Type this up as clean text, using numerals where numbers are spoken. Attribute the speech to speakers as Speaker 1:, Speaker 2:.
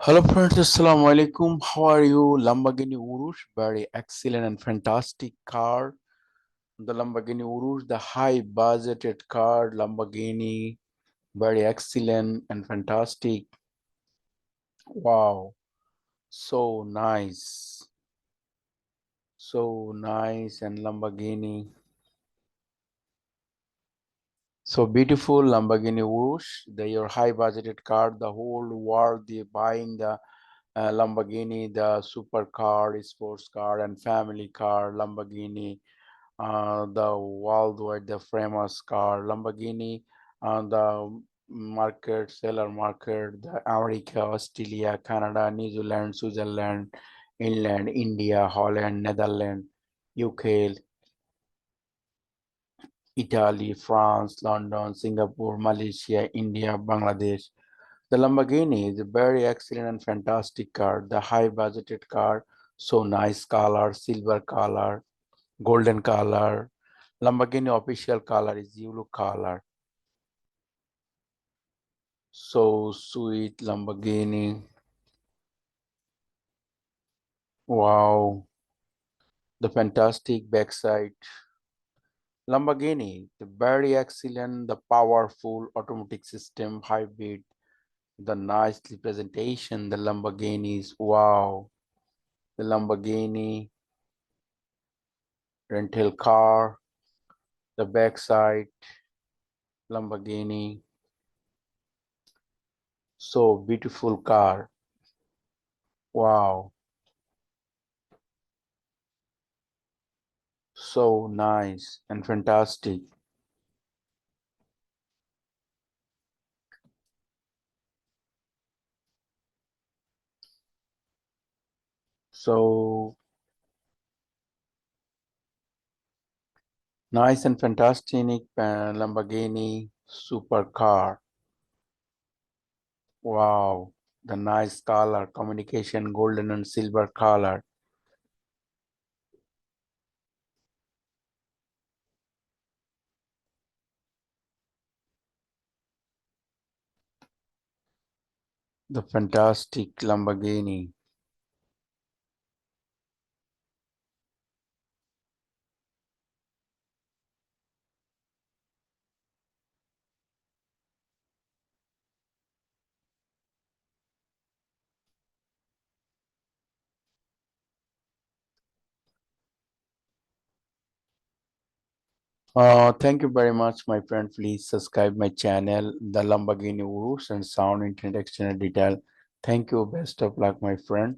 Speaker 1: Hello friends, Assalamu alaikum. How are you? Lamborghini URUS, very excellent and fantastic car. The Lamborghini URUS, the high budgeted car, Lamborghini, very excellent and fantastic. Wow, so nice. So nice and Lamborghini. So beautiful Lamborghini URUS, your high budgeted car. The whole world they buying the Lamborghini, the supercar, sports car, and family car, Lamborghini, the worldwide, the famous car, Lamborghini, the market, seller market, the America, Australia, Canada, New Zealand, Switzerland, England, India, Holland, Netherlands, UK, Italy, France, London, Singapore, Malaysia, India, Bangladesh. The Lamborghini is a very excellent and fantastic car. The high budgeted car, so nice color, silver color, golden color. Lamborghini official color is yellow color. So sweet Lamborghini. Wow. The fantastic backside. Lamborghini, the very excellent, the powerful automatic system hybrid, the nicely presentation, the Lamborghinis. Wow. The Lamborghini rental car, the backside, Lamborghini. So beautiful car. Wow. So nice and fantastic. So nice and fantastic Lamborghini supercar. Wow. The nice color, communication, golden and silver color. The fantastic Lamborghini. Thank you very much, my friend. Please subscribe my channel, the Lamborghini Urus and Sound Internet Extended Detail. Thank you. Best of luck, my friend.